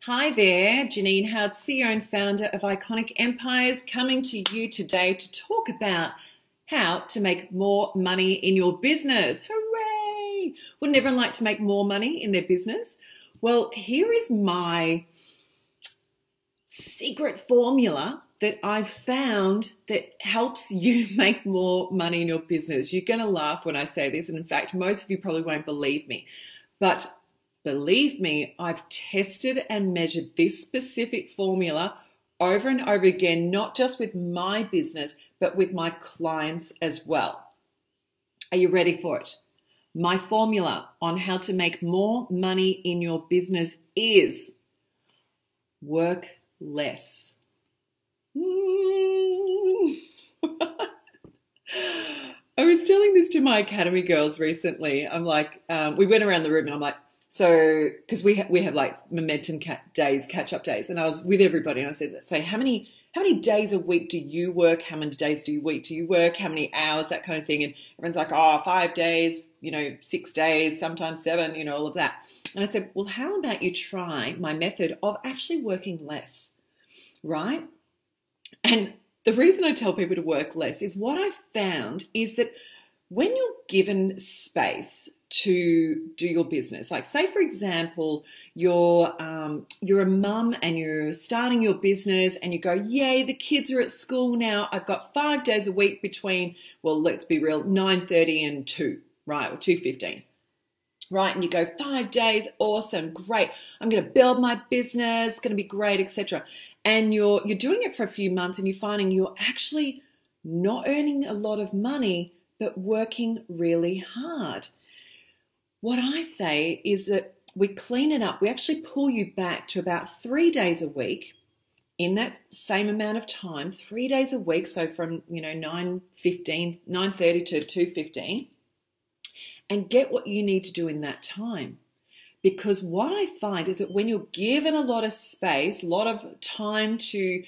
Hi there, Genine Howard, CEO and founder of Iconic Empires, coming to you today to talk about how to make more money in your business. Hooray! Wouldn't everyone like to make more money in their business? Well, here is my secret formula that I've found that helps you make more money in your business. You're going to laugh when I say this, and in fact, most of you probably won't believe me, but believe me, I've tested and measured this specific formula over and over again, not just with my business, but with my clients as well. Are you ready for it? My formula on how to make more money in your business is work less. I was telling this to my academy girls recently. I'm like, we went around the room and I'm like, so, because we have like momentum days, catch-up days, and I was with everybody and I said, so how many days a week do you work? How many days do you work? How many hours? That kind of thing. And everyone's like, oh, 5 days, 6 days, sometimes 7, all of that. And I said, well, how about you try my method of actually working less, right? And the reason I tell people to work less is what I've found is that when you're given space to do your business, like say for example, you're a mum and you're starting your business and you go, yay, the kids are at school now. I've got 5 days a week between, well, let's be real, 9:30 and 2, right, or 2:15. Right, and you go 5 days, awesome, great. I'm going to build my business, it's going to be great, etc. And you're doing it for a few months and you're finding you're actually not earning a lot of money, but working really hard. What I say is that we clean it up. We actually pull you back to about 3 days a week in that same amount of time, 3 days a week. So from 9:30 to 2:15. And get what you need to do in that time. Because what I find is that when you're given a lot of space, a lot of time to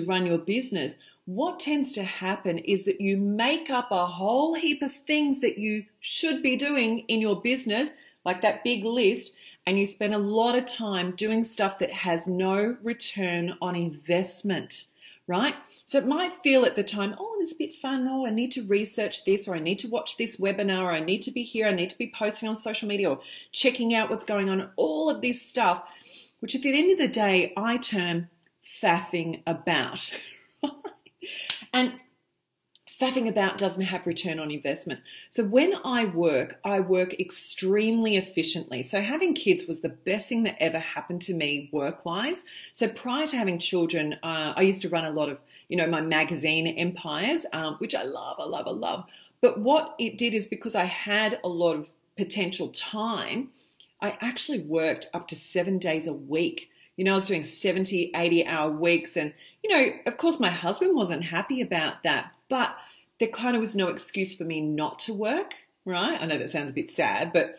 run your business, what tends to happen is that you make up a whole heap of things that you should be doing in your business, like that big list, and you spend a lot of time doing stuff that has no return on investment, right? So it might feel at the time, oh, it's a bit fun. Oh, I need to research this, or I need to watch this webinar, or I need to be here, I need to be posting on social media, or checking out what's going on, all of this stuff, which at the end of the day, I term faffing about. And faffing about doesn't have return on investment. So when I work extremely efficiently. So having kids was the best thing that ever happened to me work-wise. So prior to having children, I used to run a lot of, my magazine empires, which I love. But what it did is because I had a lot of potential time, I actually worked up to 7 days a week. I was doing 70, 80-hour weeks. And, of course, my husband wasn't happy about that. But there kind of was no excuse for me not to work, right? I know that sounds a bit sad. But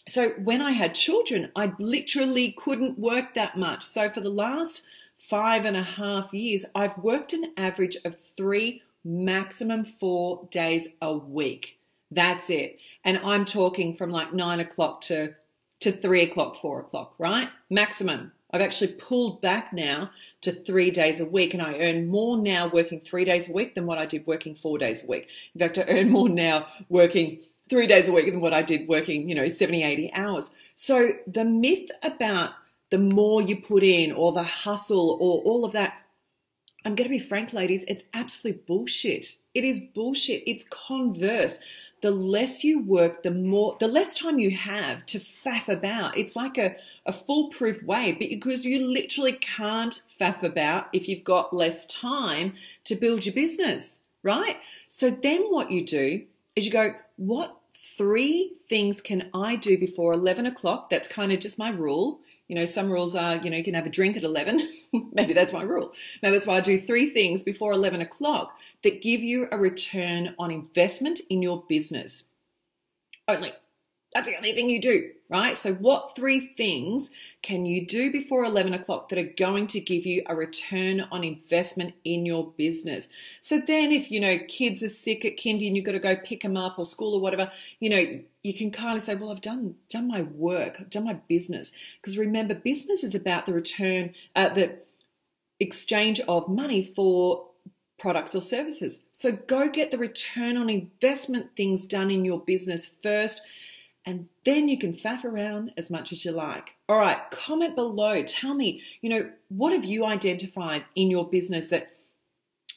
so when I had children, I literally couldn't work that much. So for the last 5.5 years, I've worked an average of 3, maximum 4 days a week. That's it. And I'm talking from like 9 o'clock to 3 o'clock, 4 o'clock, right? Maximum. I've actually pulled back now to 3 days a week, and I earn more now working 3 days a week than what I did working 4 days a week. In fact, I earn more now working 3 days a week than what I did working, 70, 80 hours. So the myth about the more you put in or the hustle or all of that, I'm going to be frank, ladies, it's absolute bullshit. It is bullshit. It's converse. The less you work, the less time you have to faff about. It's like a foolproof way, but because you literally can't faff about if you've got less time to build your business, right? So then what you do is you go, what 3 things can I do before 11 o'clock? That's kind of just my rule. Some rules are, you can have a drink at 11. Maybe that's my rule. Maybe that's why I do 3 things before 11 o'clock that give you a return on investment in your business. Only. That's the only thing you do, right? So what 3 things can you do before 11 o'clock that are going to give you a return on investment in your business? So then if, kids are sick at kindy and you've got to go pick them up or school or whatever, you can kind of say, well, I've done my work, I've done my business. Because remember, business is about the return, the exchange of money for products or services. So go get the return on investment things done in your business first, and then you can faff around as much as you like. All right, comment below. Tell me, what have you identified in your business that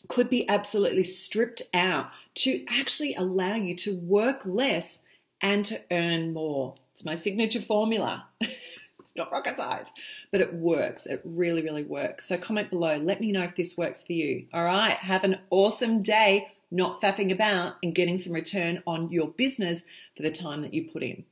could be absolutely stripped out to actually allow you to work less and to earn more? It's my signature formula. It's not rocket science, but it works. It really, really works. So comment below. Let me know if this works for you. All right, have an awesome day, not faffing about and getting some return on your business for the time that you put in.